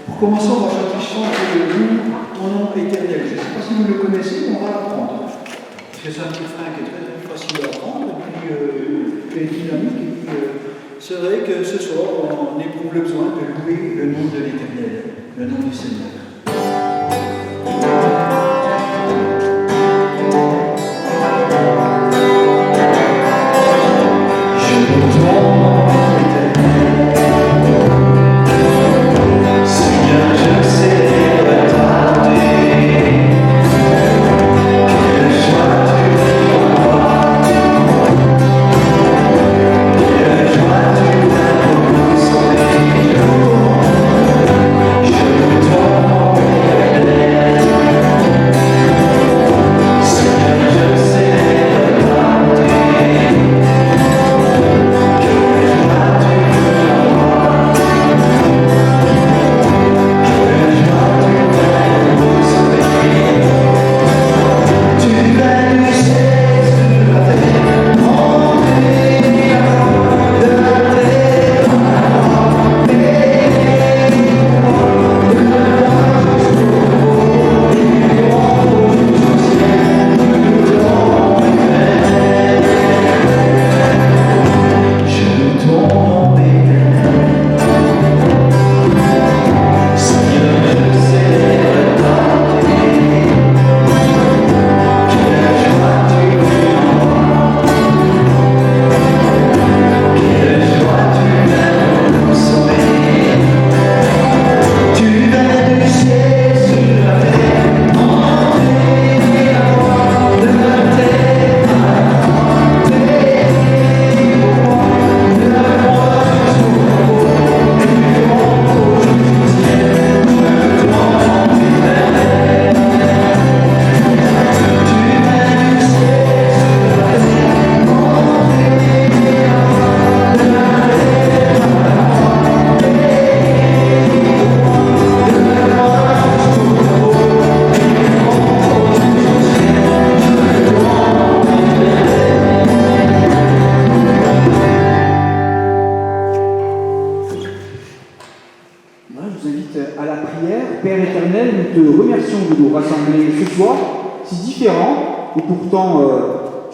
Pour commencer, on va chanter chant de nous, ton nom éternel. Je ne sais pas si vous le connaissez, mais on va l'apprendre. Parce que c'est un refrain qui est très très facile à apprendre, et puis qui est dynamique. Et puis c'est vrai que ce soir, on éprouve le besoin de louer le nom de l'éternel, le nom du Seigneur.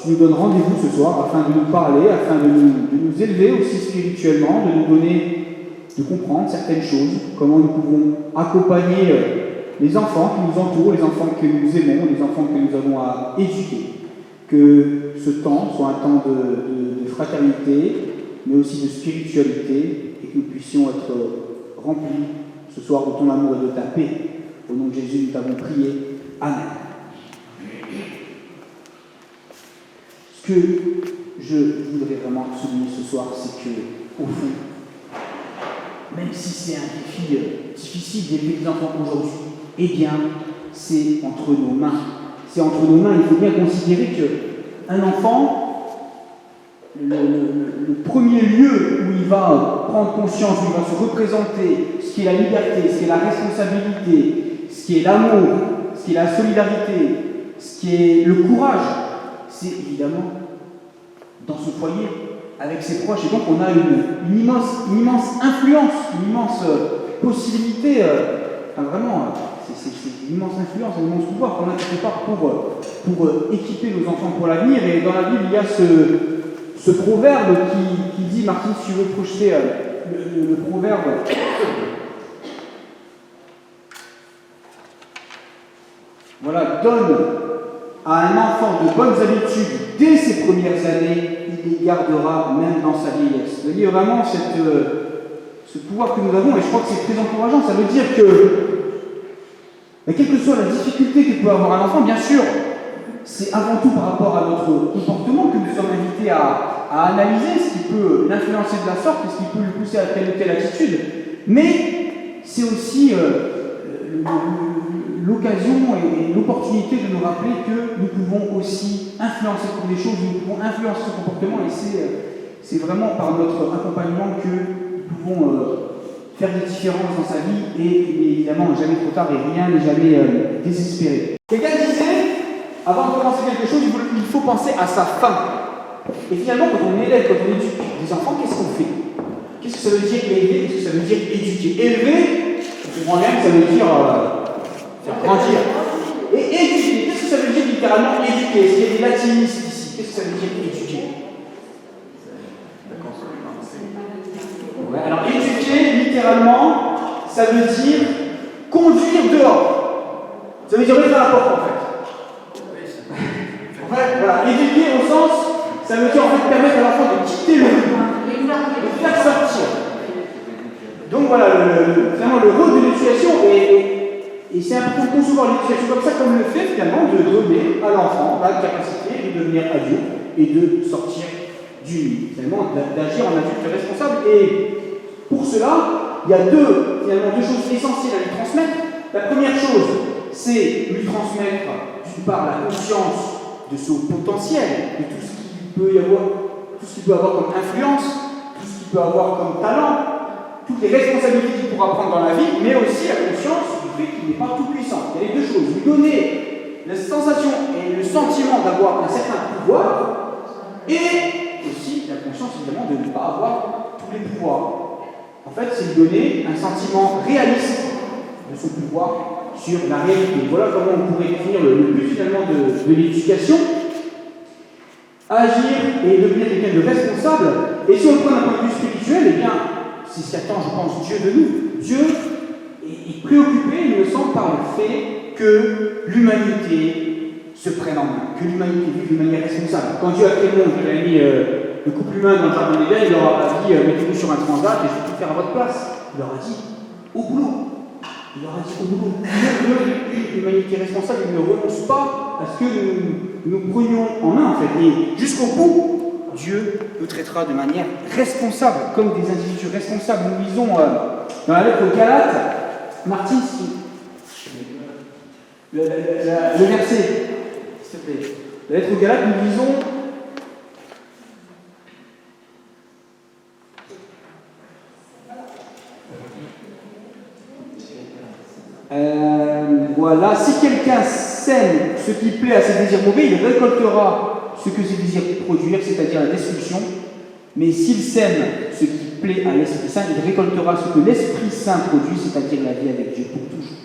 Tu nous donnes rendez-vous ce soir afin de nous parler, afin de nous élever aussi spirituellement, de nous donner, de comprendre certaines choses, comment nous pouvons accompagner les enfants qui nous entourent, les enfants que nous aimons, les enfants que nous avons à éduquer. Que ce temps soit un temps de fraternité, mais aussi de spiritualité, et que nous puissions être remplis ce soir de ton amour et de ta paix. Au nom de Jésus, nous t'avons prié. Amen. Ce que je voudrais vraiment souligner ce soir, c'est que, au fond, même si c'est un défi difficile d'élever des enfants aujourd'hui, eh bien, c'est entre nos mains. C'est entre nos mains. Il faut bien considérer qu'un enfant, le premier lieu où il va prendre conscience, où il va se représenter ce qui est la liberté, ce qui est la responsabilité, ce qui est l'amour, ce qui est la solidarité, ce qui est le courage, c'est évidemment dans son foyer, avec ses proches. Et donc on a une immense influence, une immense possibilité, vraiment, c'est une immense influence, un immense pouvoir qu'on a quelque part pour équiper nos enfants pour l'avenir. Et dans la Bible, il y a ce proverbe qui dit, Martine, si tu veux projeter le proverbe... Voilà, donne à un enfant de bonnes habitudes dès ses premières années, il les gardera même dans sa vieillesse. Vous voyez vraiment ce pouvoir que nous avons, et je crois que c'est très encourageant. Ça veut dire que, quelle que soit la difficulté que peut avoir un enfant, bien sûr, c'est avant tout par rapport à notre comportement que nous sommes invités à analyser ce qui peut l'influencer de la sorte, ce qui peut lui pousser à telle ou telle attitude. Mais c'est aussi l'occasion et l'opportunité de nous rappeler que nous pouvons aussi influencer pour des choses, nous pouvons influencer son comportement, et c'est vraiment par notre accompagnement que nous pouvons faire des différences dans sa vie, et évidemment jamais trop tard, et rien n'est jamais désespéré. Quelqu'un disait, avant de commencer quelque chose, il faut penser à sa fin. Et finalement, quand on élève, quand on éduque des enfants, qu'est-ce qu'on fait? Qu'est-ce que ça veut dire élever? Qu'est-ce que ça veut dire éduquer? Élever, Je comprends bien que ça veut dire faire grandir. Et éduquer, qu'est-ce que ça veut dire littéralement éduquer? Est-ce qu'il y a des latinistes ici? Qu'est-ce que ça veut dire éduquer? Ouais, alors éduquer, littéralement, ça veut dire conduire dehors. Ça veut dire ouvrir la porte en fait. En fait, voilà, éduquer au sens, ça veut dire en fait permettre à l'enfant de quitter le lieu, de faire sortir. Donc voilà, finalement le rôle de l'éducation et c'est important de concevoir l'éducation comme ça, comme le fait finalement de donner à l'enfant la capacité de devenir adulte et de sortir du lit, finalement d'agir en adulte responsable. Et pour cela, il y a deux choses essentielles à lui transmettre. La première chose, c'est lui transmettre d'une part la conscience de son potentiel, de tout ce qu'il peut y avoir, tout ce qu'il peut avoir comme influence, tout ce qu'il peut avoir comme talent, toutes les responsabilités qu'il pourra prendre dans la vie, mais aussi la conscience du fait qu'il n'est pas tout puissant. Il y a les deux choses. Lui donner la sensation et le sentiment d'avoir un certain pouvoir, et aussi la conscience évidemment de ne pas avoir tous les pouvoirs. En fait, c'est lui donner un sentiment réaliste de son pouvoir sur la réalité. Voilà comment on pourrait définir le but finalement de l'éducation. Agir et devenir quelqu'un de responsable. Et si on le prend d'un point de vue spirituel, eh bien, c'est ce qu'attend, je pense, Dieu de nous. Dieu est préoccupé, il me semble, par le fait que l'humanité se prenne en main, que l'humanité vive de manière responsable. Quand Dieu a créé le monde, il a mis le couple humain dans le jardin d'Éden, il leur a pas dit mettez-vous sur un transat et je vais tout faire à votre place. Il leur a dit au boulot. Il leur a dit au boulot. L'humanité responsable, il ne renonce pas à ce que nous prenions en main, en fait. Et jusqu'au bout, Dieu nous traitera de manière responsable, comme des individus responsables. Nous lisons dans la lettre aux Galates, Martine, le verset, s'il te plaît. La lettre aux Galates, nous lisons voilà, si quelqu'un sème ce qui plaît à ses désirs mauvais, il récoltera ce que ses désirs produisent, c'est-à-dire la destruction. Mais s'il sème ce qui plaît à l'Esprit Saint, il récoltera ce que l'Esprit Saint produit, c'est-à-dire la vie avec Dieu pour toujours.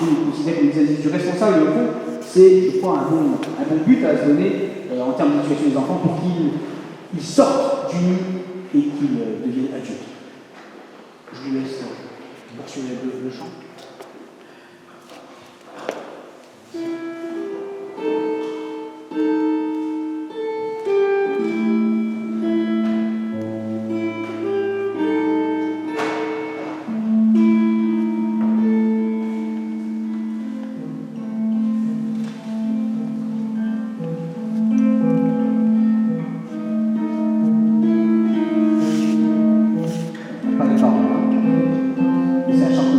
Nous considérons que les individus responsables, au fond, c'est, je crois, un bon but à se donner en termes d'éducation des enfants pour qu'ils sortent du nid et qu'ils deviennent adultes. Je vous laisse poursuivre le chant. Pas de parole, hein. C'est un chant.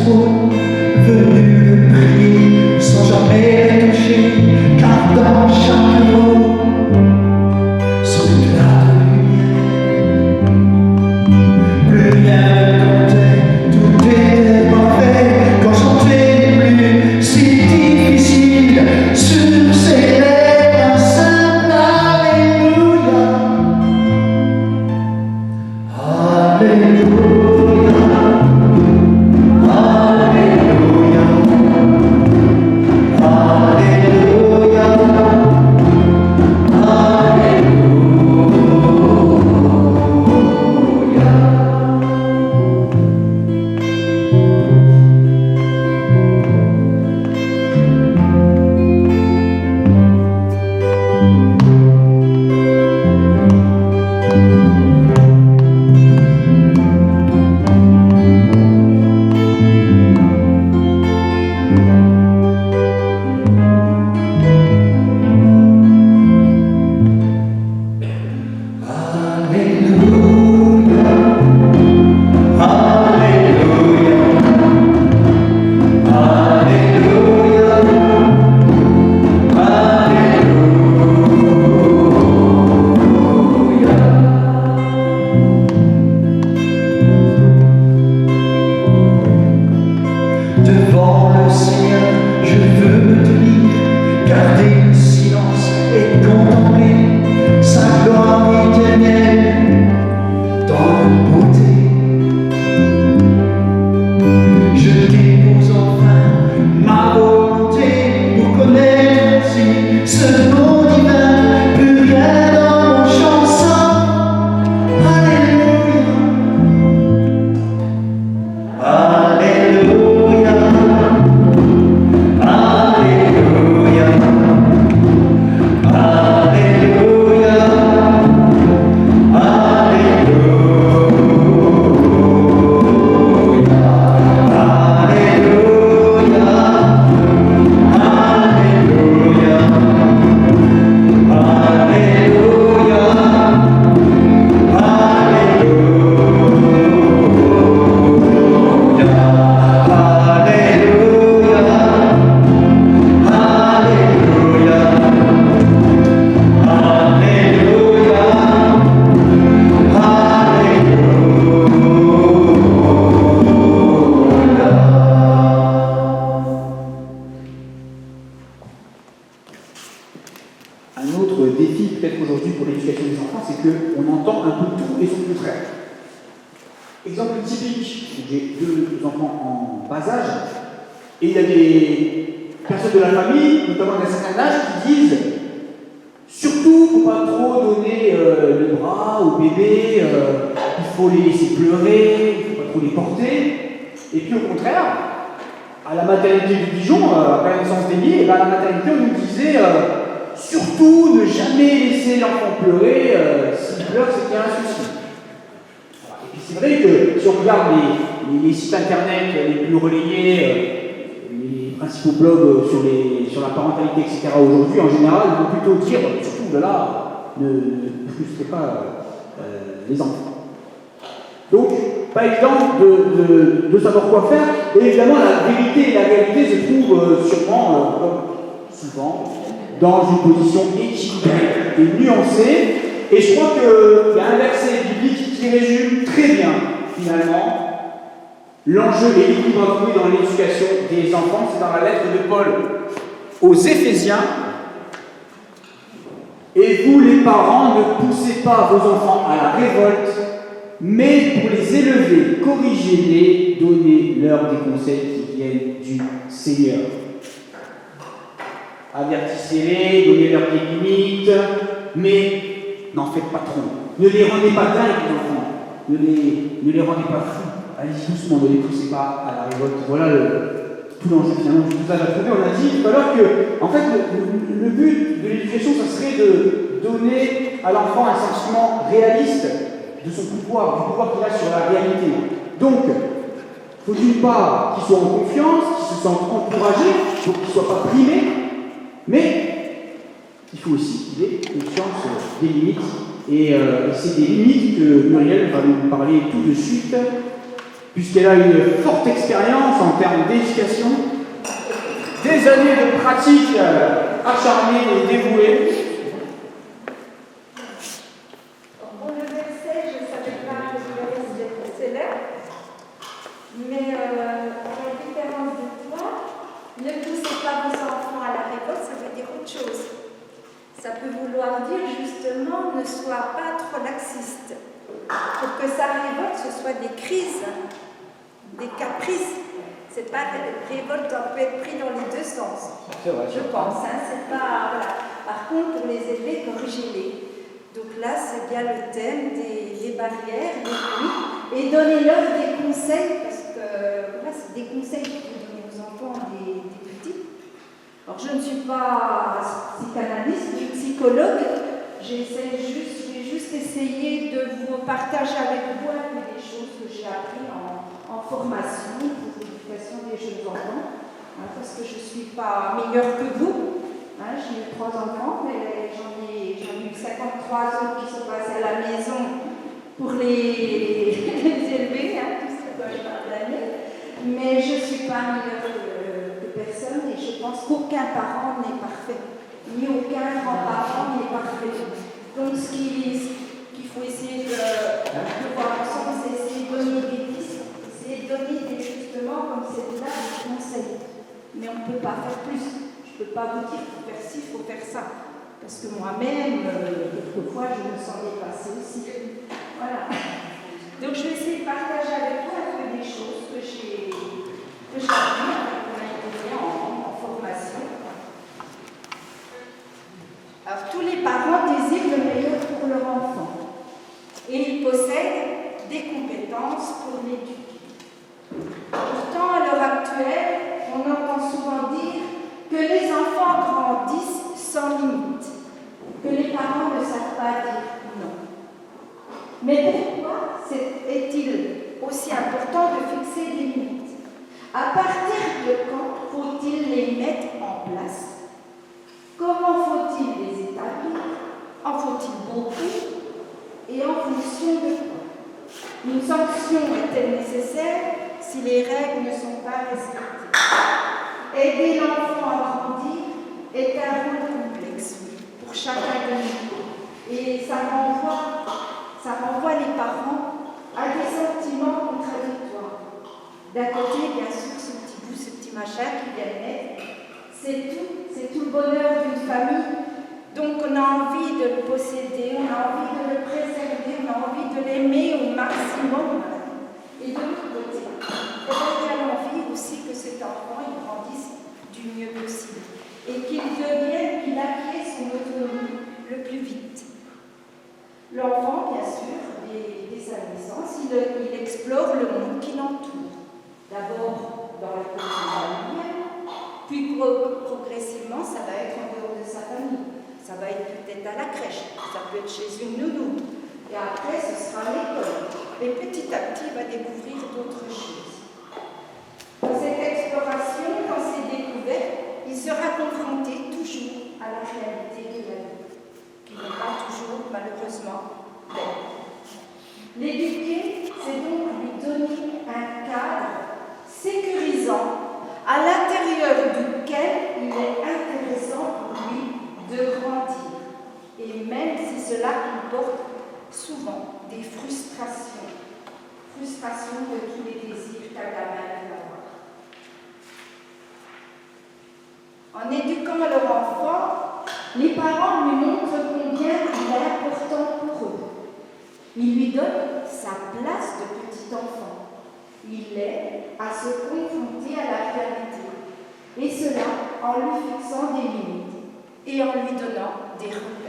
trône, venu le prier sans jamais le toucher, car dans chaque mot, son éclat de lumière. Plus rien ne comptait, tout était parfait, quand chanter n'est plus si difficile, sur ses lèvres un simple Alléluia. Alléluia. Devant le Seigneur, je veux me tenir, garder le silence et contempler sa gloire éternelle dans la beauté. Je dépose enfin ma volonté pour connaître ainsi ce nom divin, plus rien dans mon chanson. Alléluia. Alléluia. Un autre défi peut-être aujourd'hui pour l'éducation des enfants, c'est qu'on entend un peu tout et son contraire. Exemple typique, j'ai 2 enfants en bas âge, et il y a des personnes de la famille, notamment d'un certain âge, qui disent surtout, il ne faut pas trop donner le bras au bébé, il faut les laisser pleurer, il ne faut pas trop les porter. Et puis au contraire, à la maternité de Dijon, après la naissance d'Élie, à la maternité, on nous disait surtout ne jamais laisser l'enfant pleurer, s'il pleure, c'est qu'il y a un souci. Voilà. Et puis c'est vrai que si on regarde les sites internet les plus relayés, les principaux blogs sur la parentalité, etc., aujourd'hui, en général, ils vont plutôt dire surtout là, ne frustrez pas les enfants. Donc, pas évident de savoir quoi faire, et évidemment, la vérité et la réalité se trouvent sûrement, comme souvent, dans une position équilibrée et nuancée. Et je crois qu'il y a un verset biblique qui résume très bien, finalement, l'enjeu et l'équilibre à trouver dans l'éducation des enfants. C'est dans la lettre de Paul aux Éphésiens. Et vous, les parents, ne poussez pas vos enfants à la révolte, mais pour les élever, corrigez-les, donnez-leur des conseils qui viennent du Seigneur. Avertissez-les, donnez-leur des limites, mais n'en faites pas trop. Ne les rendez pas dingues, les enfants. Ne les rendez pas fous. Allez-y doucement, ne les poussez pas à la révolte. Voilà tout l'enjeu finalement du usage à trouver. On a dit tout à l'heure que, en fait, le but de l'éducation, ça serait de donner à l'enfant un sentiment réaliste de son pouvoir, du pouvoir qu'il a sur la réalité. Donc, il faut d'une part qu'il soit en confiance, qu'il se sente encouragé, pour qu'il ne soit pas primé, mais il faut aussi qu'il ait conscience des limites. Et c'est des limites que Muriel va nous parler tout de suite, puisqu'elle a une forte expérience en termes d'éducation, des années de pratique acharnée et dévouée. Pour le verset, je ne savais pas que je devais célèbre, mais à la différence de toi, ne poussez pas vos enfants à la révolte, ça veut dire autre chose. Ça peut vouloir dire justement ne sois pas trop laxiste. Pour que sa révolte, ce soit des crises, des caprices. C'est pas révolte, on peut être pris dans les deux sens. Vrai, je pense. C'est pas, voilà. Par contre, pour les élever, corrigez-les. Donc là, c'est bien le thème des barrières, des limites, et donnez-leur des conseils, parce que là, c'est des conseils que vous donnez aux enfants des petits. Alors, je ne suis pas psychanalyste, ni psychologue, j'ai juste essayé de vous partager avec vous un peu des choses que j'ai apprises en formation pour l'éducation des jeunes enfants, parce que je ne suis pas meilleure que vous. J'ai eu 3 enfants, mais j'en ai eu 53 autres qui sont passés à la maison pour les élever, tout ce que je parle d'année. Mais je ne suis pas meilleure que personne et je pense qu'aucun parent n'est parfait, ni aucun grand-parent n'est parfait. Donc ce qu'il faut essayer de voir ensemble, c'est essayer de donner des pistes, essayer de donner justement comme c'est là des conseils. Mais on ne peut pas faire plus. Je ne peux pas vous dire qu'il faut faire ci, il faut faire ça. Parce que moi-même, quelquefois, je me sens dépassée aussi. Voilà. Donc je vais essayer de partager avec vous un peu des choses que j'ai apprises, qu'on a été en formation. Alors tous les parents désirent le meilleur pour leur enfant. Et ils possèdent des compétences pour l'éduquer. Pourtant, à l'heure actuelle, on entend souvent dire que les enfants grandissent sans limite, que les parents ne savent pas dire non. Mais pourquoi est-il aussi important de fixer des limites? À partir de quand faut-il les mettre en place? Comment faut-il les établir? En faut-il beaucoup? Et en fonction de quoi? Une sanction est-elle nécessaire si les règles ne sont pas respectées? Aider l'enfant à grandir est un rôle complexe pour chacun de nous. Et ça renvoie les parents à des sentiments contradictoires. D'un côté, bien sûr, ce petit bout, ce petit machin qui vient de naître, c'est tout le bonheur d'une famille. Donc on a envie de le posséder, on a envie de le préserver, on a envie de l'aimer au maximum. Et de l'autre côté, on a bien envie aussi que cet enfant il grandisse du mieux possible et qu'il acquiert son autonomie le plus vite. L'enfant, bien sûr, dès sa naissance, il explore le monde qui l'entoure. D'abord dans le quotidien familial, puis progressivement, ça va être en dehors de sa famille. Ça va être peut-être à la crèche, ça peut être chez une nounou. Et après, ce sera à l'école. Et petit à petit, il va découvrir d'autres choses. Dans cette exploration, dans ces découvertes, il sera confronté toujours à la réalité de la vie, qui n'est pas toujours, malheureusement, belle. L'éduquer, c'est donc lui donner un cadre sécurisant à l'intérieur duquel il est intéressant pour lui de grandir, et même si cela comporte souvent des frustrations de tous les désirs qu'un gamin peut avoir. En éduquant leur enfant, les parents lui montrent combien il est important pour eux. Ils lui donnent sa place de petit enfant. Il est à se confronter à la réalité, et cela en lui fixant des limites et en lui donnant des repères.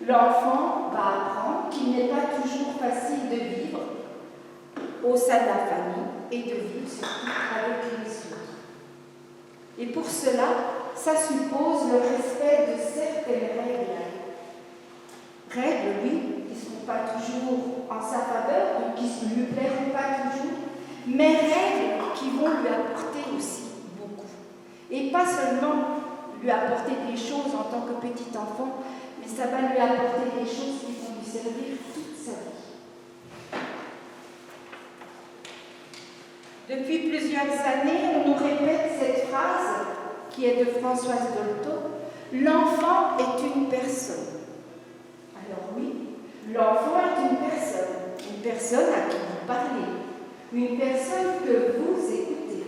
L'enfant va apprendre qu'il n'est pas toujours facile de vivre au sein de la famille et de vivre surtout avec les autres. Et pour cela, ça suppose le respect de certaines règles. Règles, oui, qui ne seront pas toujours en sa faveur, donc qui ne lui plairont pas toujours, mais règles qui vont lui apporter aussi beaucoup. Et pas seulement lui apporter des choses en tant que petit enfant, mais ça va lui apporter des choses qui vont lui servir toute sa vie. Depuis plusieurs années, on nous répète cette phrase qui est de Françoise Dolto, « L'enfant est une personne ». Alors oui, l'enfant est une personne à qui vous parlez, une personne que vous écoutez,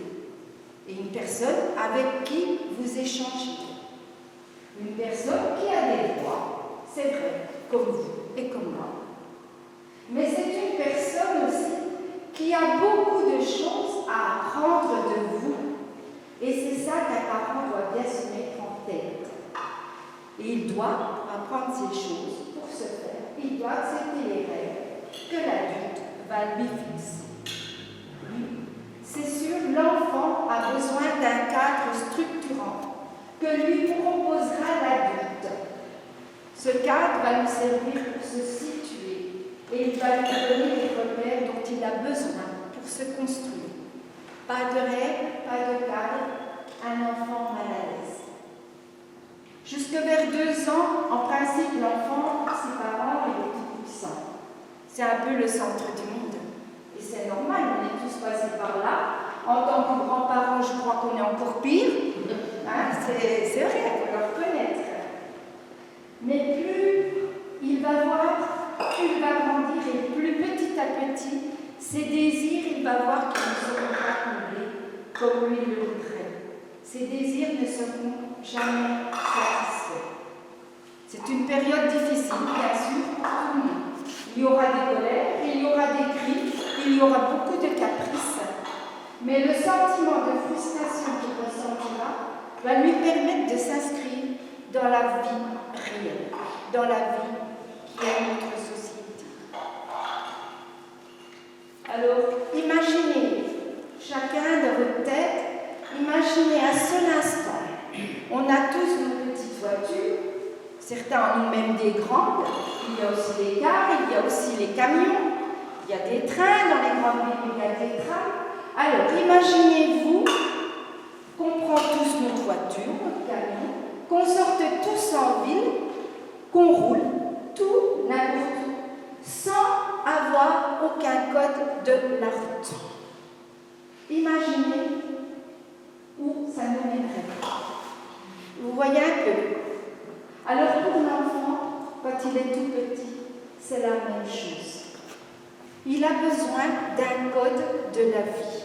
et une personne avec qui vous échangez. Une personne qui a des droits, c'est vrai, comme vous et comme moi. Mais c'est une personne aussi qui a beaucoup de choses à apprendre de vous. Et c'est ça qu'un parent doit bien se mettre en tête. Et il doit apprendre ces choses. Pour ce faire, il doit accepter les règles que l'adulte va lui fixer. C'est sûr, l'enfant a besoin d'un cadre structurant que lui proposera l'adulte. Ce cadre va lui servir pour se situer et il va lui donner les repères dont il a besoin pour se construire. Pas de règles, pas de cadre, un enfant mal à l'aise. Jusque vers 2 ans, en principe, l'enfant, ses parents et les tout puissants. C'est un peu le centre du monde. Et c'est normal, on est tous passés par là. En tant que grands-parents, je crois qu'on est encore pire. Hein, c'est vrai, il faut le reconnaître. Mais plus il va voir, plus il va grandir et plus petit à petit, ses désirs, il va voir qu'ils ne seront pas comblés comme lui le voudrait. Ses désirs ne seront jamais satisfaits. C'est une période difficile, bien sûr, pour tout le monde. Il y aura des colères, il y aura des cris, il y aura beaucoup de caprices. Mais le sentiment de frustration qu'il ressentira va lui permettre de s'inscrire dans la vie réelle, dans la vie qui est notre société. Alors, imaginez, chacun de votre tête, imaginez un seul instant. On a tous nos petites voitures, certains en ont même des grandes, il y a aussi les cars, il y a aussi les camions, il y a des trains dans les grandes villes, il y a des trams. Alors, imaginez-vous qu'on prend tous notre voiture, notre camion, qu'on sorte tous en ville, qu'on roule tout, n'importe où, sans avoir aucun code de la route. Imaginez où ça nous mènerait. Vous voyez un peu. Alors pour l'enfant, quand il est tout petit, c'est la même chose. Il a besoin d'un code de la vie.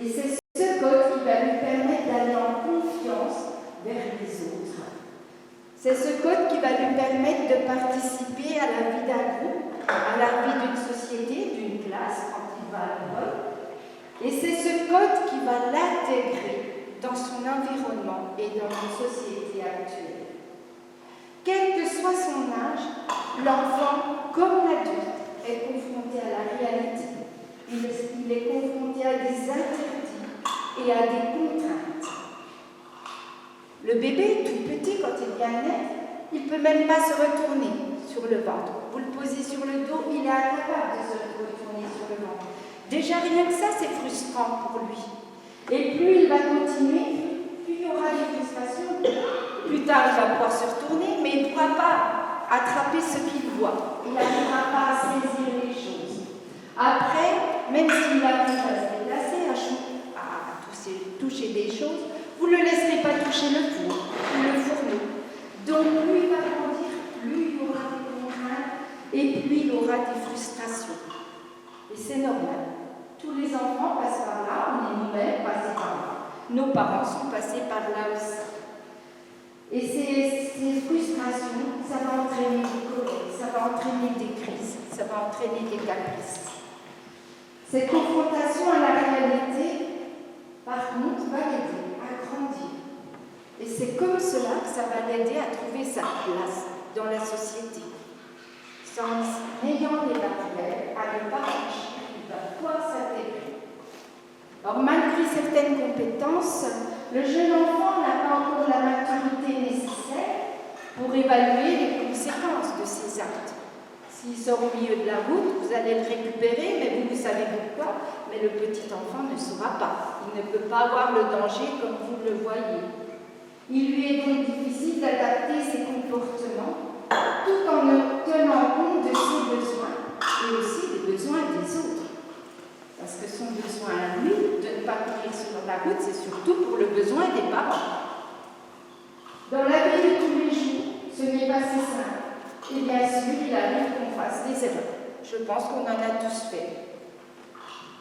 Et c'est ce code qui va lui permettre d'aller en confiance vers les autres. C'est ce code qui va lui permettre de participer à la vie d'un groupe, à la vie d'une société, d'une classe quand il va à l'école. Et c'est ce code qui va l'intégrer dans son environnement et dans nos sociétés actuelles. Quel que soit son âge, l'enfant, comme l'adulte, est confronté à la réalité. Il est confronté à des interdits et à des contraintes. Le bébé, tout petit, quand il vient naître, il ne peut même pas se retourner sur le ventre. Vous le posez sur le dos, il est incapable de se retourner sur le ventre. Déjà, rien que ça, c'est frustrant pour lui. Et plus il va continuer, plus il y aura des frustrations. Plus tard, il va pouvoir se retourner, mais il ne pourra pas attraper ce qu'il voit. Il n'arrivera pas à saisir les choses. Après, même s'il arrive à se déplacer, à toucher des choses, vous ne le laisserez pas toucher le four ou le fourneau. Donc, plus il va grandir, plus il y aura des contraintes et plus il y aura des frustrations. Et c'est normal. Tous les enfants passent par là, on est nous-mêmes passés par là. Nos parents sont passés par là aussi. Et ces frustrations, ça va entraîner des colères, ça va entraîner des crises, ça va entraîner des caprices. Cette confrontation à la réalité, par contre, va l'aider à grandir. Et c'est comme cela que ça va l'aider à trouver sa place dans la société. Sans ayant des barrières, à ne pas franchir, il va pouvoir s'intégrer. Alors, malgré certaines compétences, le jeune enfant n'a pas encore la maturité nécessaire pour évaluer les conséquences de ses actes. S'il sort au milieu de la route, vous allez le récupérer, mais vous savez pourquoi, mais le petit enfant ne saura pas. Il ne peut pas voir le danger comme vous le voyez. Il lui est donc difficile d'adapter ses comportements tout en tenant compte de ses besoins et aussi des besoins des autres. Parce que son besoin à lui, de ne pas courir sur la route, c'est surtout pour le besoin des parents. Dans la vie de tous les jours, ce n'est pas si simple. Et bien sûr, il arrive qu'on fasse des erreurs. Je pense qu'on en a tous fait.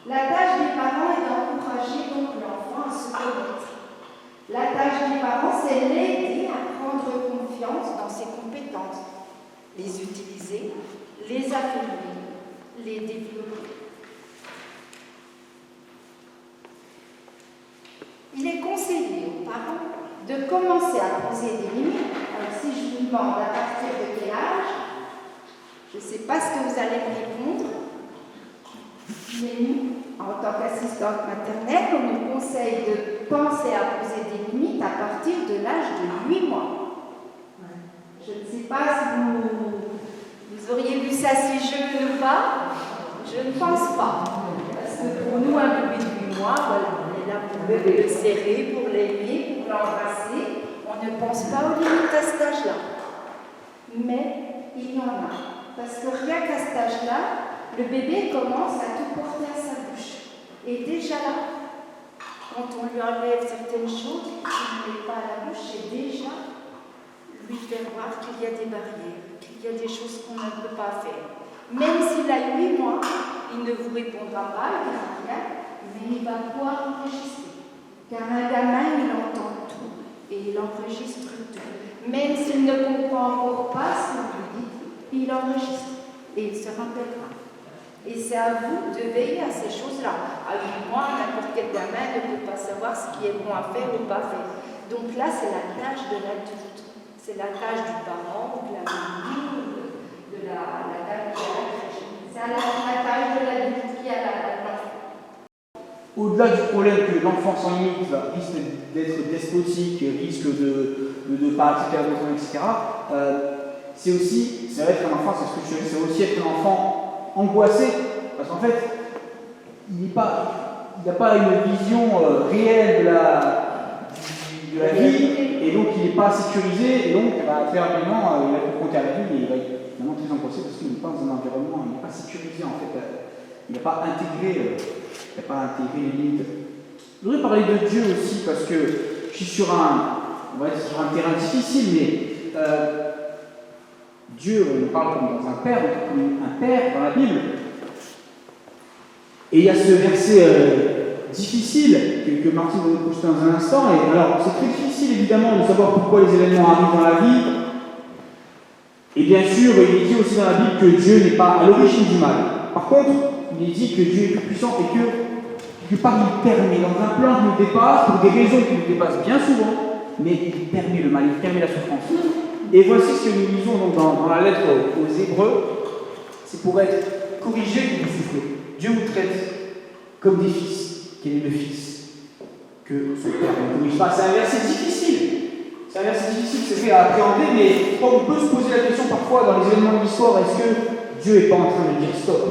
La tâche des parents est d'encourager donc l'enfant à se connaître. La tâche des parents, c'est l'aider à prendre confiance dans ses compétences, les utiliser, les affirmer, les développer. Il est conseillé aux parents de commencer à poser des limites. Alors si je vous demande à partir de quel âge, je ne sais pas ce que vous allez me répondre, mais nous, en tant qu'assistante maternelle, on nous conseille de penser à poser des limites à partir de l'âge de 8 mois. Je ne sais pas si vous auriez vu ça si jeune ou pas. Je ne pense pas. Parce que pour nous, un bébé de 8 mois, voilà, on est là pour le serrer, pour l'aimer, pour l'embrasser. On ne pense pas aux limites à cet âge-là. Mais il y en a. Parce que rien qu'à cet âge-là, le bébé commence à tout porter à sa bouche. Et déjà là, quand on lui enlève certaines choses qu'il ne met pas à la bouche, c'est déjà lui faire voir qu'il y a des barrières, qu'il y a des choses qu'on ne peut pas faire. Même s'il a 8 mois, il ne vous répondra pas, il ne dira rien, mais il va pouvoir enregistrer. Car un gamin, il entend tout et il enregistre tout. Même s'il ne comprend encore pas ce que vous dites, il enregistre et il se rappellera. Et c'est à vous de veiller à ces choses-là. À 8 mois, n'importe quel gamin ne peut pas savoir ce qui est bon à faire ou pas faire. Donc là, c'est la tâche de l'adulte. C'est la tâche du parent, ou de la maman, de la dame qui a la crèche. C'est la tâche de l'adulte qui a l'enfant. Au-delà du problème que l'enfant sans limite risque d'être despotique, risque de ne pas accepter la besoin, etc., c'est aussi, ça va être un enfant, c'est aussi être un enfant angoissé, parce qu'en fait, il n'y a pas une vision réelle de la vie, et donc il n'est pas sécurisé, et donc très rapidement, il va être confronté à la vie, et il va être vraiment très angoissé parce qu'il n'est pas dans un environnement, il n'est pas sécurisé en fait, il n'a pas intégré les limites. Je voudrais parler de Dieu aussi, parce que je suis sur on va être sur un terrain difficile, mais Dieu, on parle comme dans un père dans la Bible. Et il y a ce verset difficile que Martine va nous pousser dans un instant. Et alors, c'est très difficile évidemment de savoir pourquoi les événements arrivent dans la vie. Et bien sûr, il est dit aussi dans la Bible que Dieu n'est pas à l'origine du mal. Par contre, il est dit que Dieu est plus puissant et que quelque part il permet, dans un plan qui nous dépasse, pour des raisons qui nous dépassent bien souvent, mais il permet le mal, il permet la souffrance. Et voici ce que nous lisons donc dans la lettre aux Hébreux. C'est pour être corrigé que vous souffrez. Dieu vous traite comme des fils. Quel est le fils que son père ne corrige pas? C'est un verset difficile. C'est un verset difficile, c'est vrai à appréhender, mais on peut se poser la question parfois dans les événements de l'histoire, est-ce que Dieu n'est pas en train de dire stop?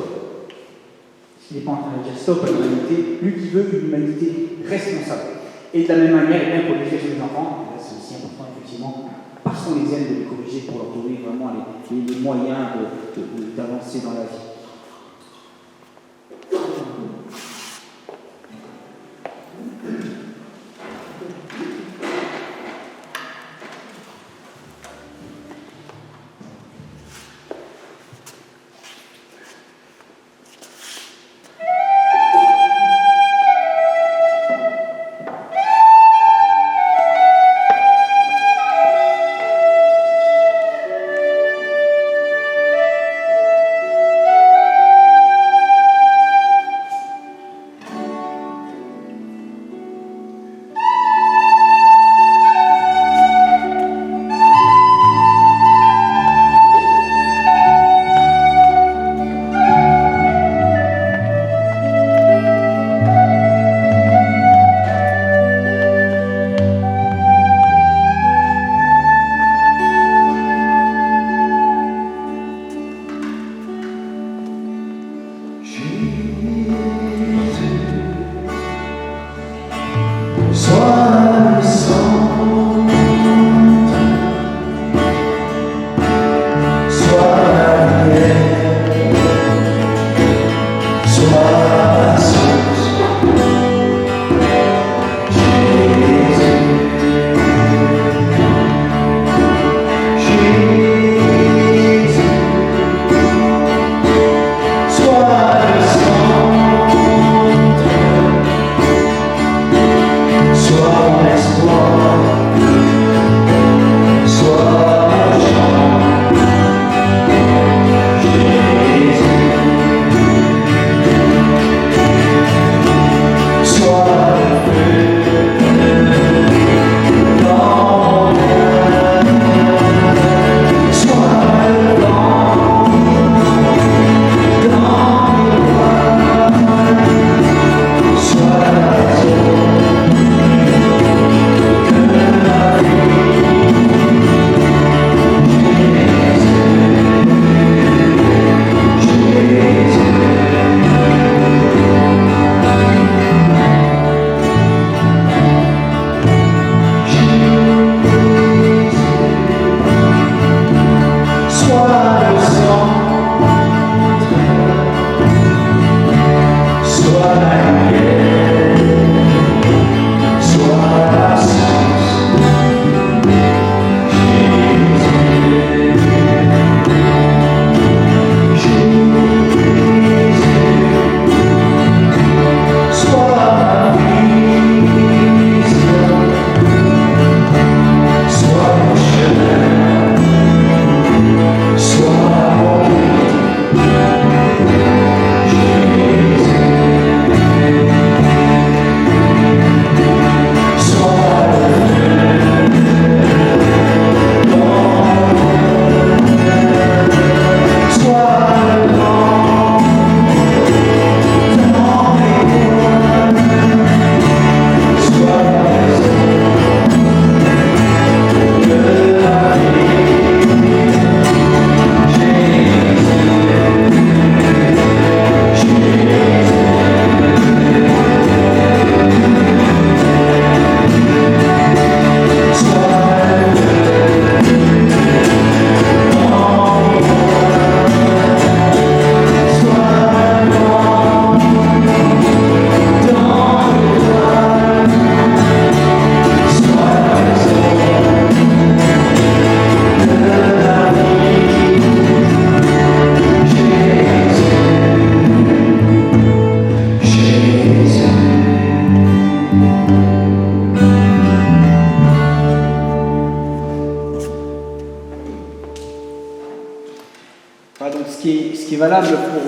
Est-ce qu'il n'est pas en train de dire stop à l'humanité, lui qui veut une humanité responsable? Et de la même manière, et bien pour l'éducation des enfants, c'est aussi important effectivement, parce qu'on les aime, de les corriger pour leur donner vraiment les moyens d'avancer dans la vie.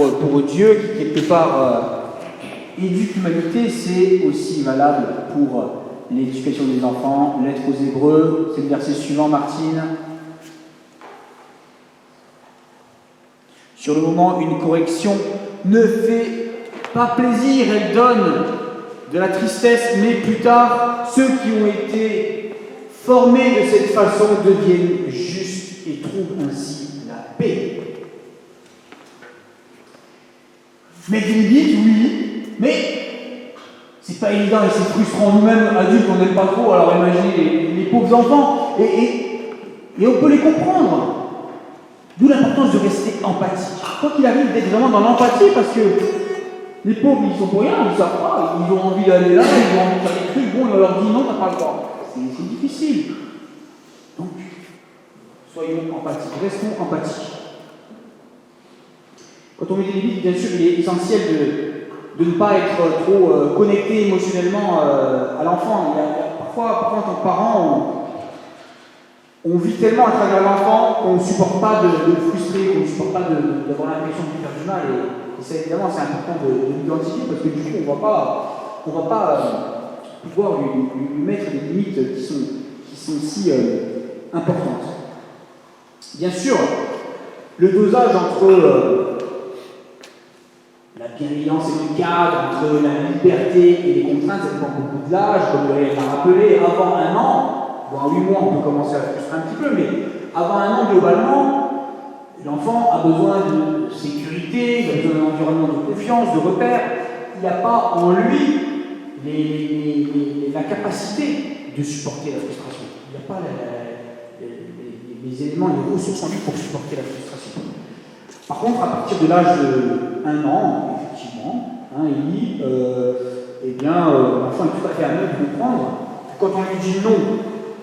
pour Dieu, qui quelque part éduque l'humanité, c'est aussi valable pour l'éducation des enfants. Lettre aux Hébreux, c'est le verset suivant, Martine. Sur le moment, une correction ne fait pas plaisir, elle donne de la tristesse, mais plus tard, ceux qui ont été formés de cette façon deviennent justes et trouvent ainsi la paix. Mais limite, oui, mais c'est pas évident et c'est frustrant. Nous-mêmes, adultes, on n'aime pas trop, alors imaginez les pauvres enfants, et on peut les comprendre. D'où l'importance de rester empathique. Quoi qu'il arrive, d'être vraiment dans l'empathie, parce que les pauvres, ils sont pour rien, ils ne savent pas, ils ont envie d'aller là, ils ont envie de faire des trucs, bon, on leur dit non, t'as pas le droit. C'est difficile. Donc, soyons empathiques, restons empathiques. Quand on met des limites, bien sûr, il est essentiel de ne pas être trop connecté émotionnellement à l'enfant. Parfois, en tant que parent, on vit tellement à travers l'enfant qu'on ne supporte pas de le frustrer, qu'on ne supporte pas d'avoir l'impression de lui faire du mal. Et ça, évidemment, c'est important de l'identifier parce que du coup, on va pas pouvoir lui mettre des limites qui sont si importantes. Bien sûr, le dosage entre la bienveillance et le cadre, entre la liberté et les contraintes, ça dépend beaucoup de l'âge, comme Muriel l'a rappelé, avant 1 an. Bon, à 8 mois, on peut commencer à frustrer un petit peu, mais avant 1 an, globalement, l'enfant a besoin de sécurité, il a besoin d'un environnement de confiance, de repères. Il n'y a pas en lui la capacité de supporter la frustration. Il n'y a pas les éléments, les ressources en lui pour supporter la frustration. Par contre, à partir de l'âge de 1 an, effectivement, l'enfant est tout à fait à même de comprendre que quand on lui dit non,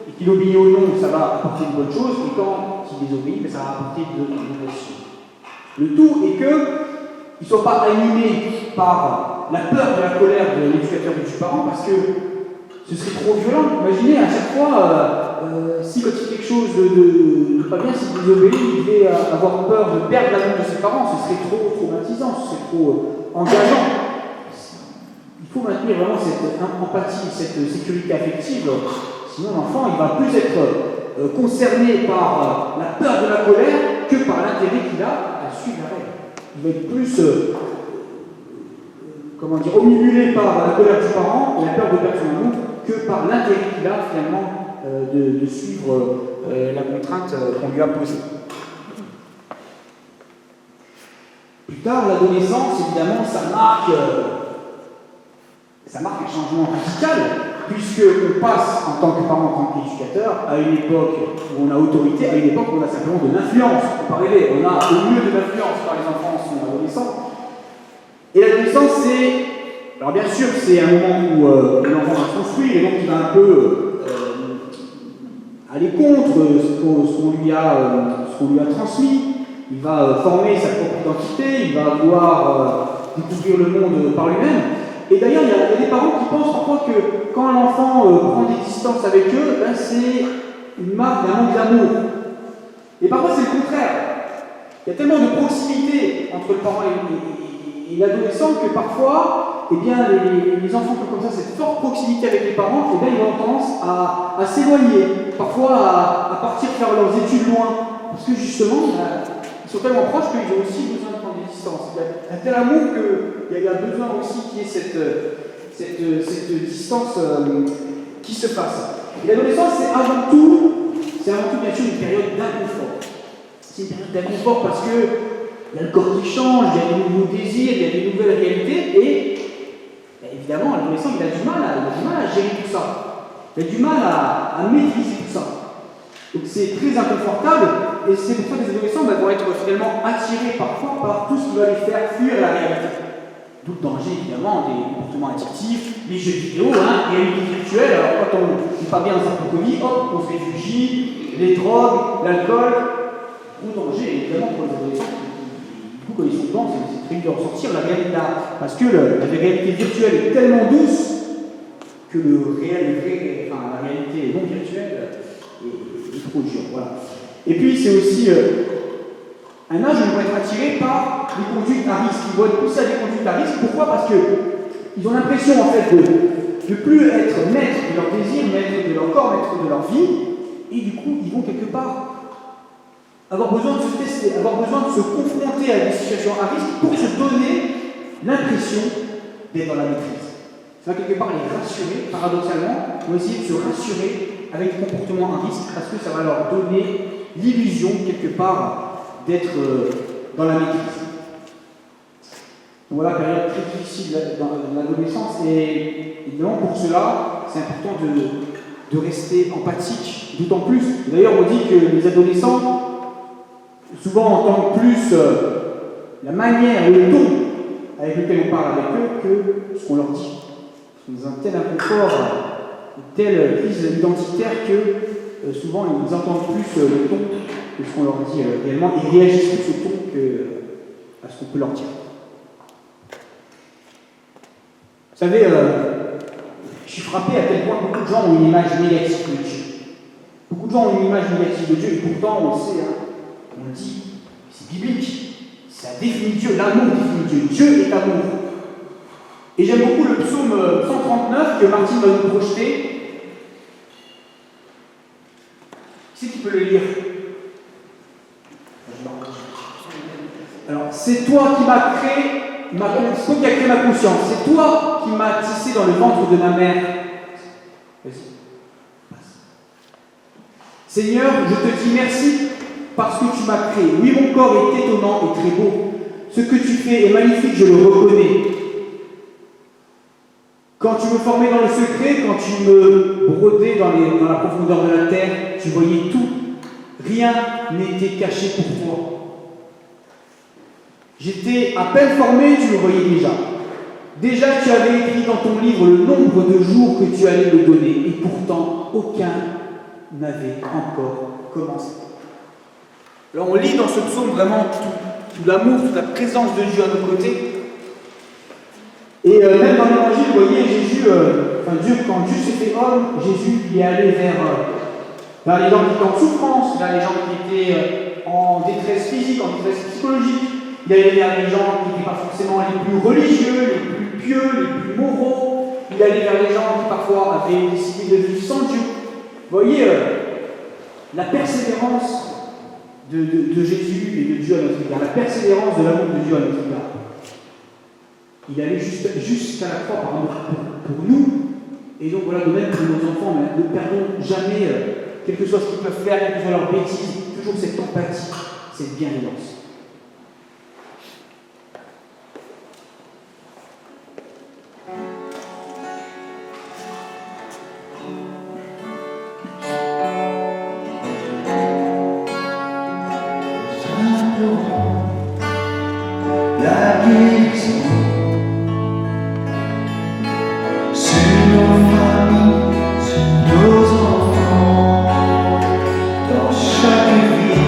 et qu'il obéit au non, ça va apporter une bonne chose, et quand il désobéit, ça va apporter de mauvaises choses. Le tout est qu'il ne soit pas animé par la peur de la colère de l'éducateur et du parent, parce que ce serait trop violent. Imaginez à chaque fois, si quand il fait quelque chose de pas bien, s'il désobéit, il devait avoir peur de perdre l'amour de ses parents, ce serait trop traumatisant, ce serait trop engageant. Il faut maintenir vraiment cette empathie, cette sécurité affective. Sinon, l'enfant, il va plus être concerné par la peur de la colère que par l'intérêt qu'il a à suivre la règle. Il va être plus, omnibulé par la colère du parent et la peur de perdre son amour que par l'intérêt qu'il a finalement de suivre la contrainte qu'on lui a posée. Plus tard, l'adolescence, évidemment, ça marque un changement radical, puisqu'on passe en tant que parent, en tant qu'éducateur, à une époque où on a autorité, à une époque où on a simplement de l'influence. On peut pas rêver, on a au mieux de l'influence par les enfants en son adolescent. Et l'adolescence, alors bien sûr, c'est un moment où l'enfant va se construire, et donc il va un peu aller contre ce qu'on lui a transmis. Il va former sa propre identité, il va vouloir découvrir le monde par lui-même. Et d'ailleurs, il y a des parents qui pensent parfois que quand un enfant prend des distances avec eux, c'est une marque d'un manque d'amour. Et parfois, c'est le contraire. Il y a tellement de proximité entre le parent et l'adolescent que parfois, les enfants qui ont comme ça cette forte proximité avec les parents, ils ont tendance à s'éloigner, parfois à partir faire leurs études loin. Parce que justement, ils sont tellement proches qu'ils ont aussi besoin de prendre des distances. Il y a un tel amour qu'il y a besoin aussi qu'il y ait cette distance qui se fasse. Et l'adolescence, c'est avant tout bien sûr une période d'inconfort. C'est une période d'inconfort parce que il y a le corps qui change, il y a des nouveaux désirs, il y a des nouvelles réalités, et évidemment, l'adolescent, il a du mal à gérer tout ça. Il a du mal à maîtriser tout ça. Donc c'est très inconfortable, et c'est pour ça que les adolescents vont être finalement attirés parfois par tout ce qui va les faire fuir la réalité. D'où le danger évidemment des comportements addictifs, les jeux vidéo, réalité virtuelle. Alors quand on n'est pas bien dans sa propre vie, hop, on se réfugie, les drogues, l'alcool. Gros danger évidemment pour les adolescents. Du coup, quand ils sont dedans, c'est très dur de ressortir la réalité là. Parce que la réalité virtuelle est tellement douce que la réalité non virtuelle est trop dure. Voilà. Et puis c'est aussi Un âge où ils vont être attirés par les conduites à risque. Ils vont être poussés à des conduites à risque. Pourquoi? Parce qu'ils ont l'impression en fait de plus être maîtres de leurs désirs, maîtres de leur corps, maîtres de leur vie, et du coup ils vont quelque part avoir besoin de se tester, avoir besoin de se confronter à des situations à risque pour se donner l'impression d'être dans la maîtrise. Ça va quelque part les rassurer, paradoxalement, ils vont essayer de se rassurer avec des comportements à risque parce que ça va leur donner l'illusion quelque part d'être dans la maîtrise. Donc voilà, période très difficile dans l'adolescence, et évidemment pour cela, c'est important de rester empathique, d'autant plus. D'ailleurs, on dit que les adolescents souvent entendent plus la manière, le ton avec lequel on parle avec eux que ce qu'on leur dit. Ils ont un tel inconfort, une telle crise identitaire que souvent ils entendent plus le ton que ce qu'on leur dit réellement, et réagissent plus au ton qu'à ce qu'on peut leur dire. Vous savez, je suis frappé à quel point beaucoup de gens ont une image négative de Dieu. Beaucoup de gens ont une image négative de Dieu, et pourtant on le sait, on le dit, c'est biblique, ça définit Dieu, l'amour définit Dieu, Dieu est amour. Et j'aime beaucoup le psaume 139 que Martine va nous projeter. Qui c'est qui peut le lire? Alors, c'est toi qui m'as créé, c'est toi qui as créé ma conscience, c'est toi qui m'as tissé dans le ventre de ma mère. Vas-y. Seigneur, je te dis merci parce que tu m'as créé. Oui, mon corps est étonnant et très beau. Ce que tu fais est magnifique, je le reconnais. Quand tu me formais dans le secret, quand tu me brodais dans la profondeur de la terre, tu voyais tout. Rien n'était caché pour toi. J'étais à peine formé, tu me voyais déjà. Déjà, tu avais écrit dans ton livre le nombre de jours que tu allais me donner, et pourtant, aucun n'avait encore commencé. Alors, on lit dans ce psaume vraiment tout l'amour, toute la présence de Dieu à nos côtés. Et même dans l'évangile, vous voyez, Jésus, quand Dieu s'est fait homme, Jésus il est allé vers les gens qui étaient en souffrance, vers les gens qui étaient en détresse physique, en détresse psychologique. Il est allé vers les gens qui n'étaient pas forcément les plus religieux, les plus pieux, les plus moraux. Il est allé vers les gens qui parfois avaient décidé de vivre sans Dieu. Vous voyez, la persévérance de Jésus et de Dieu à notre égard, la persévérance de l'amour de Dieu à notre égard. Il allait jusqu'à la croix par amour pour nous, et donc voilà, de même pour nos enfants, mais ne perdons jamais, quel que soit ce qu'ils peuvent faire, quelles que soient leurs bêtises, toujours cette empathie, cette bienveillance. La guérison sur nos familles, sur nos enfants, dans chaque vie,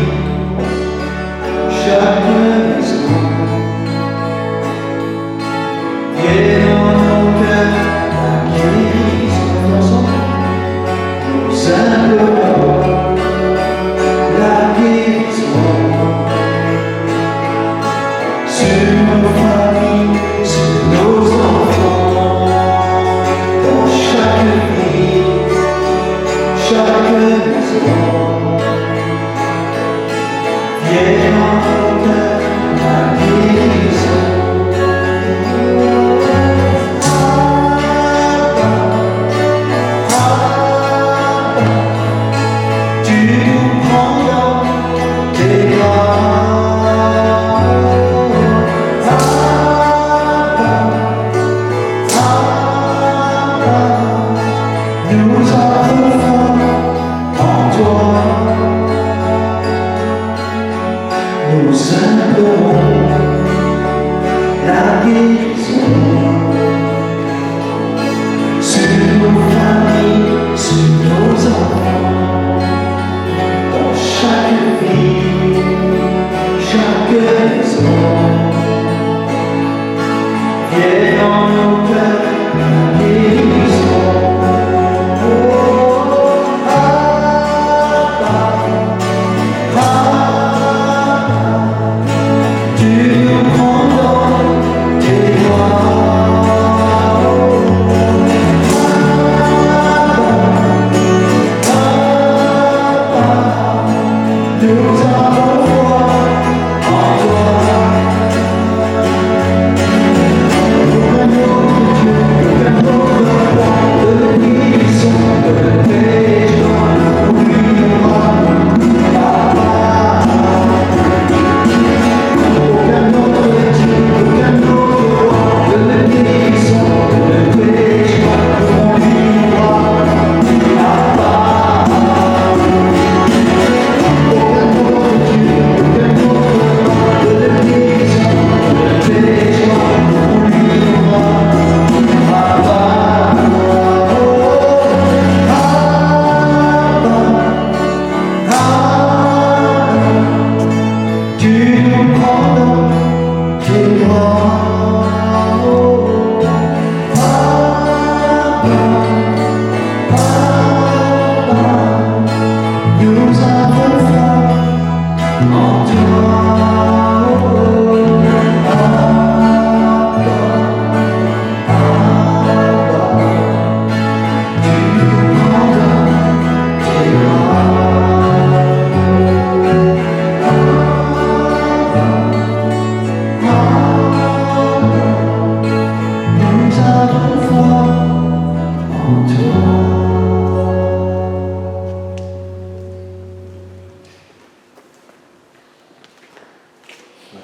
Voilà,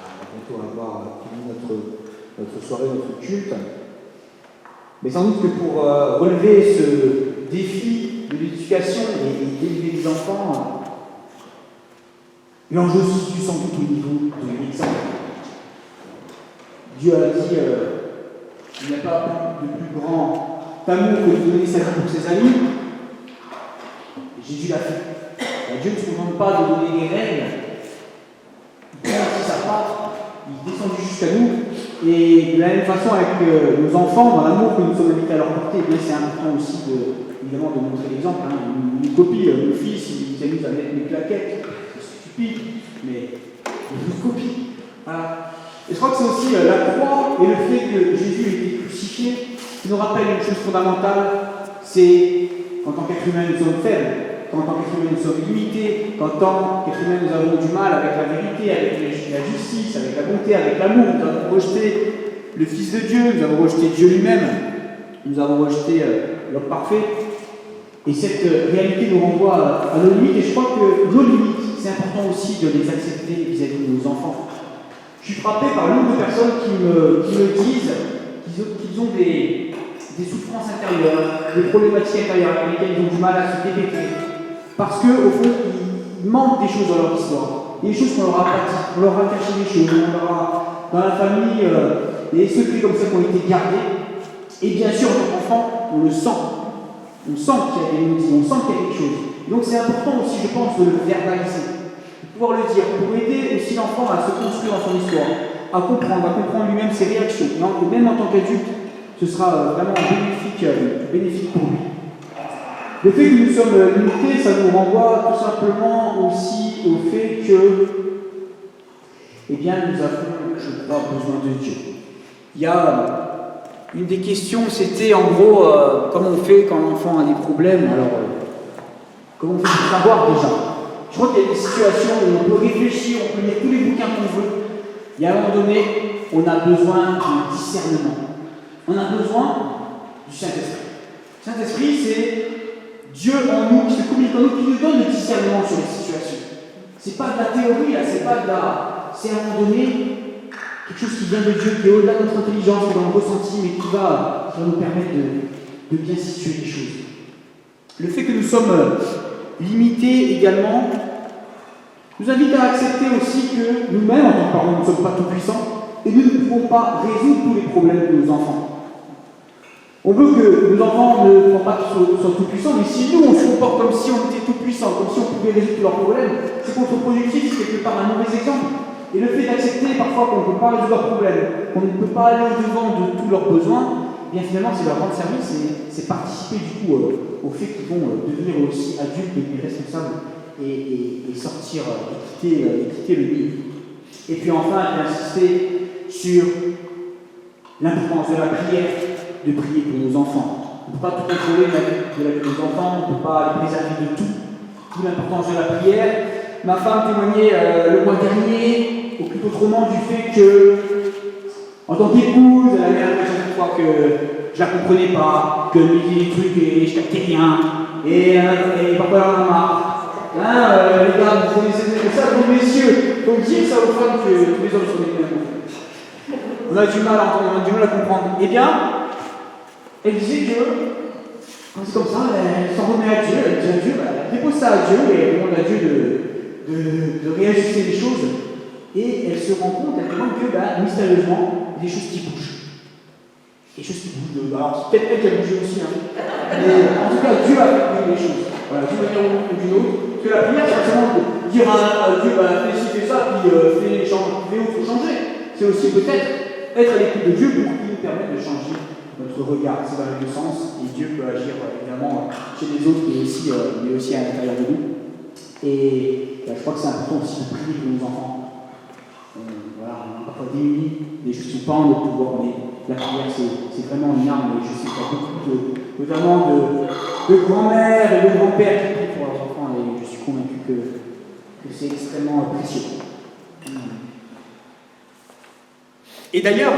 on va bientôt avoir fini notre soirée, notre culte. Mais sans doute que pour relever ce défi de l'éducation et d'élever les enfants, l'enjeu se situe sans doute au niveau de l'exemple. Dieu a dit il n'y a pas de plus grand amour que de donner sa vie pour ses amis. Jésus l'a fait. Dieu ne se contente pas de donner des règles, il prend aussi sa part, il est descendu jusqu'à nous. Et de la même façon avec nos enfants, dans l'amour que nous sommes invités à leur porter, eh bien, c'est important aussi évidemment de montrer l'exemple. Hein. Une copie, nos fils, ils s'amusent à mettre mes claquettes, c'est stupide, mais une copie. Voilà. Et je crois que c'est aussi la croix et le fait que Jésus ait été crucifié qui nous rappelle une chose fondamentale, c'est qu'en tant qu'être humain nous sommes faibles, qu'en tant qu'être humain nous sommes limités, qu'en tant qu'être humain nous avons du mal avec la vérité, avec la justice, avec la bonté, avec l'amour. Nous avons rejeté le Fils de Dieu, nous avons rejeté Dieu lui-même, nous avons rejeté l'homme parfait. Et cette réalité nous renvoie à nos limites, et je crois que nos limites, c'est important aussi de les accepter vis-à-vis de nos enfants. Je suis frappé par le nombre de personnes qui me disent qu'ils ont des souffrances intérieures, des problématiques intérieures avec lesquelles ils ont du mal à se débêter. Parce qu'au fond, il manque des choses dans leur histoire. Il y a des choses qu'on leur a pas dit, on leur a caché des choses, on leur a, dans la famille, des secrets comme ça qui ont été gardés. Et bien sûr, en tant qu'enfant, on le sent. On sent qu'il y a des motifs, on sent qu'il y a quelque chose. Donc c'est important aussi, je pense, de le verbaliser. Pouvoir le dire, pour aider aussi l'enfant à se construire dans son histoire, à comprendre lui-même ses réactions. Et même en tant qu'adulte, ce sera vraiment bénéfique pour lui. Le fait que nous sommes limités, ça nous renvoie tout simplement aussi au fait que, eh bien, nous avons, je crois, besoin de Dieu. Il y a une des questions, c'était en gros, comment on fait quand l'enfant a des problèmes. Alors, comment on fait pour savoir déjà? Je crois qu'il y a des situations où on peut réfléchir, on peut lire tous les bouquins qu'on veut. Et à un moment donné, on a besoin de discernement. On a besoin du Saint-Esprit. Le Saint-Esprit, c'est Dieu en nous, qui se communique en nous, qui nous donne le discernement sur les situations. C'est pas de la théorie, là, c'est pas de la. C'est à un moment donné quelque chose qui vient de Dieu, qui est au-delà de notre intelligence, qui est dans le ressenti, mais qui va nous permettre de bien situer les choses. Le fait que nous sommes limités également nous invite à accepter aussi que nous-mêmes, en tant que parents, nous ne sommes pas tout-puissants et nous ne pouvons pas résoudre tous les problèmes de nos enfants. On veut que nos enfants ne soient tout-puissants, mais si nous, on se comporte comme si on était tout-puissants, comme si on pouvait résoudre tous leurs problèmes, c'est contre-productif, c'est quelque part un mauvais exemple. Et le fait d'accepter parfois qu'on ne peut pas résoudre leurs problèmes, qu'on ne peut pas aller au-devant de tous leurs besoins, eh bien finalement, c'est leur rendre service, c'est participer du coup au fait qu'ils vont devenir aussi adultes et responsables et sortir, quitter le nid. Et puis enfin, j'ai insisté sur l'importance de la prière, de prier pour nos enfants. On ne peut pas tout contrôler de la vie de nos enfants, on ne peut pas les préserver de tout. D'où l'importance de la prière. Ma femme témoignait le mois dernier, au plus autrement, du fait que, en tant qu'épouse, elle avait l'impression chaque fois que je la comprenais pas, que je lui disais des trucs et je captais rien, et parfois elle en a marre. Hein, les gars, vous connaissez ça, vous messieurs, donc dire ça aux femmes que tous les hommes sont des mêmes. On a du mal à entendre, on a du mal à comprendre. Eh bien, elle disait que, quand c'est comme ça, elle s'en remet à Dieu, elle dit à Dieu, elle dépose ça à Dieu et elle demande à Dieu de réajuster les choses. Et elle se rend compte, elle demande que, mystérieusement, il y a des choses qui bougent. Des choses qui bougent. Alors, c'est peut-être elle qui a bougé aussi, hein. Mais en tout cas, Dieu a fait bouger les choses. Voilà, d'une manière ou d'une autre. Parce que la prière, c'est seulement de dire à Dieu, fais ci, fais ça, puis fais autre changer. C'est aussi peut-être être à l'écoute de Dieu pour qu'il nous permette de changer notre regard, c'est dans les deux sens, et Dieu peut agir évidemment chez les autres, mais aussi à l'intérieur de nous. Et je crois que c'est important aussi de prier pour nos enfants. Voilà, on est parfois démunis, des choses qui sont pas en notre pouvoir, mais la prière c'est vraiment une arme, et je sais qu'il y a beaucoup notamment de grands-mères et de grands-pères qui prient pour leurs enfants, et je suis convaincu que c'est extrêmement précieux. Et d'ailleurs,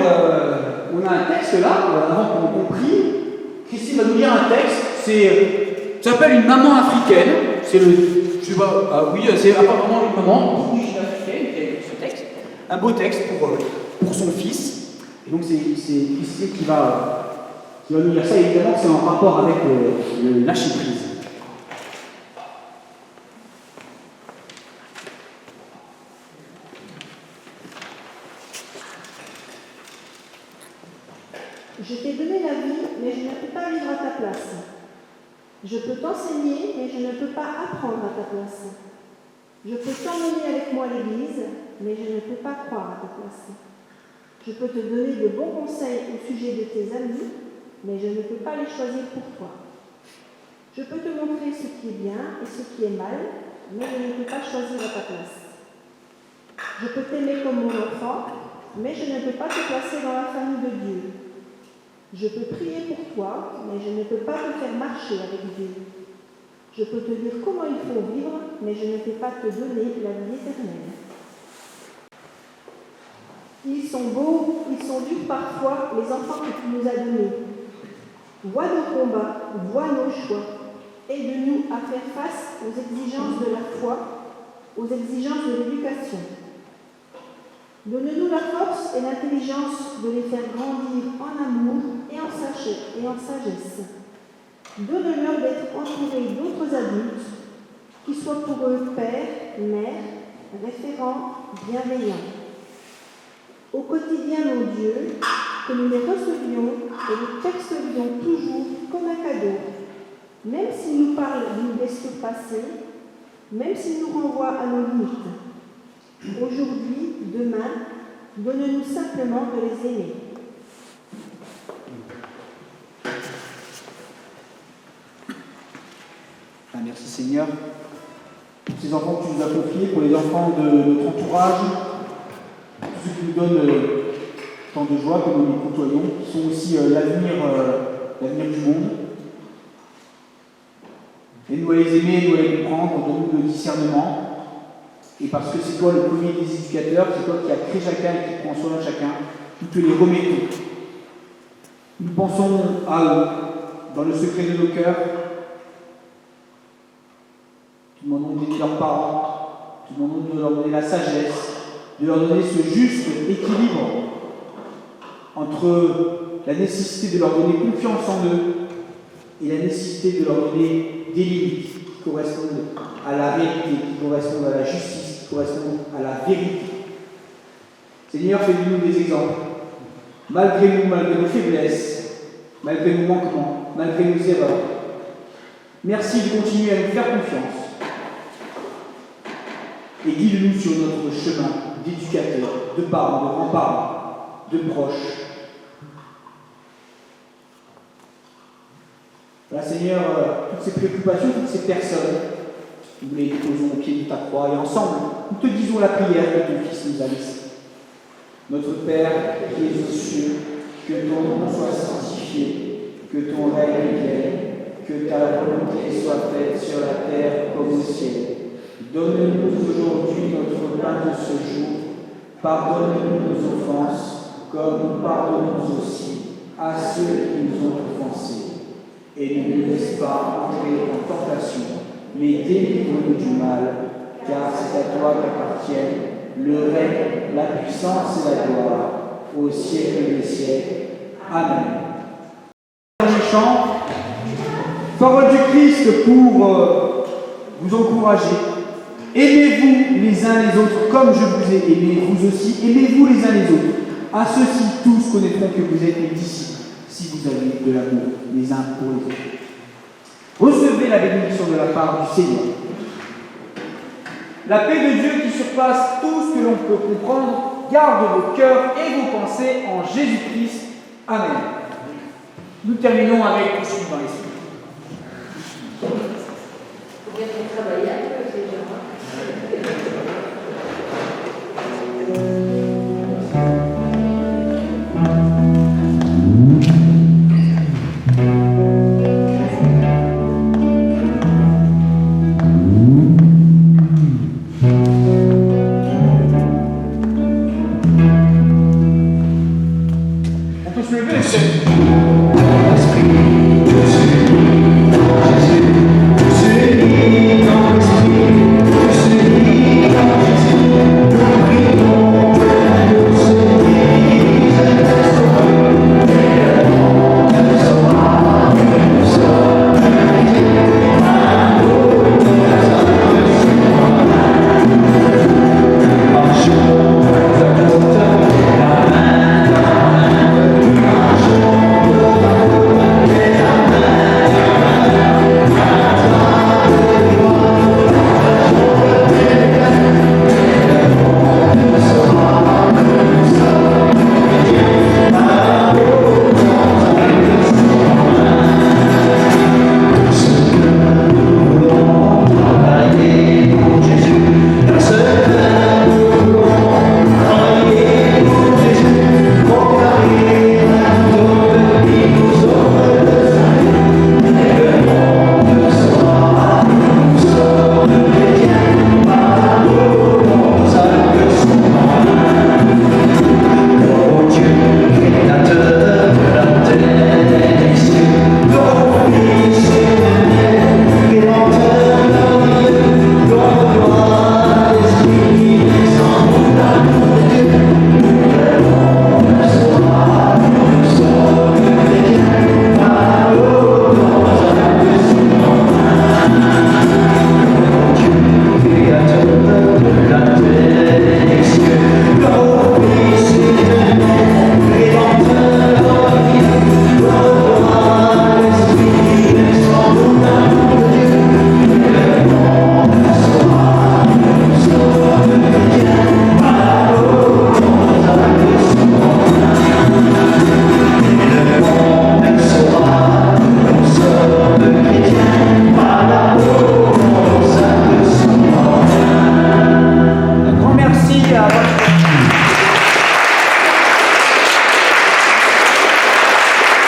on a un texte là, avant qu'on prie. Christine va nous lire un texte ça s'appelle une maman africaine. C'est le. Je sais pas, ah oui, c'est apparemment une maman d'origine africaine qui a écrit ce texte. Un beau texte pour son fils. Et donc c'est Christier qui va nous lire ça. Évidemment, c'est en rapport avec le lâcher prise. Je t'ai donné la vie, mais je ne peux pas vivre à ta place. Je peux t'enseigner, mais je ne peux pas apprendre à ta place. Je peux t'emmener avec moi à l'église, mais je ne peux pas croire à ta place. Je peux te donner de bons conseils au sujet de tes amis, mais je ne peux pas les choisir pour toi. Je peux te montrer ce qui est bien et ce qui est mal, mais je ne peux pas choisir à ta place. Je peux t'aimer comme mon enfant, mais je ne peux pas te placer dans la famille de Dieu. Je peux prier pour toi, mais je ne peux pas te faire marcher avec Dieu. Je peux te dire comment il faut vivre, mais je ne peux pas te donner la vie éternelle. Ils sont beaux, ils sont durs parfois, les enfants que tu nous as donnés. Vois nos combats, vois nos choix. Aide-nous à faire face aux exigences de la foi, aux exigences de l'éducation. Donne-nous la force et l'intelligence de les faire grandir en amour et en sagesse. Donne-leur d'être entourés d'autres adultes qui soient pour eux pères, mères, référents, bienveillants. Au quotidien, mon Dieu, que nous les recevions et les percevions toujours comme un cadeau, même s'ils nous parlent d'une blessure passée, même s'ils nous renvoient à nos limites. Aujourd'hui, demain, donne-nous simplement de les aimer. Merci Seigneur. Pour ces enfants que tu nous as confiés, pour les enfants de notre entourage, tous ceux qui nous donnent tant de joie que nous les côtoyons, qui sont aussi l'avenir du monde. Aide-nous à les aimer, aide-nous à les comprendre, donne-nous le discernement. Et parce que c'est toi le premier des éducateurs, c'est toi qui as créé chacun et qui prends soin de chacun, nous te les remettons. Nous pensons à eux, dans le secret de nos cœurs. Nous demandons d'aider leurs parents, nous demandons de leur donner la sagesse, de leur donner ce juste équilibre entre la nécessité de leur donner confiance en eux et la nécessité de leur donner des limites qui correspondent à la vérité, qui correspondent à la justice, qui correspondent à la vérité. Seigneur, fais-nous des exemples. Malgré nous, malgré nos faiblesses, malgré nos manquements, malgré nos erreurs. Merci de continuer à nous faire confiance. Et guide-nous sur notre chemin d'éducateurs, de parents, de grands-parents, de proches. Voilà, Seigneur, toutes ces préoccupations, toutes ces personnes, nous les déposons au pied de ta croix et ensemble, nous te disons la prière que ton Fils nous a laissée. Notre Père qui es aux cieux, que ton nom soit sanctifié, que ton règne vienne, que ta volonté soit faite sur la terre comme au ciel. Donne-nous aujourd'hui notre pain de ce jour. Pardonne-nous nos offenses, comme nous pardonnons aussi à ceux qui nous ont offensés. Et ne nous laisse pas entrer en tentation, mais délivre-nous du mal, car c'est à toi qu'appartiennent le règne, la puissance et la gloire, au siècle des siècles. Amen. Chant, parole du Christ pour vous encourager. Aimez-vous les uns les autres comme je vous ai aimé, vous aussi, aimez-vous les uns les autres. À ceux-ci, tous connaîtront que vous êtes mes disciples, si vous avez de l'amour les uns pour les autres. Recevez la bénédiction de la part du Seigneur. La paix de Dieu qui surpasse tout ce que l'on peut comprendre, garde vos cœurs et vos pensées en Jésus-Christ. Amen. Nous terminons avec le suivant.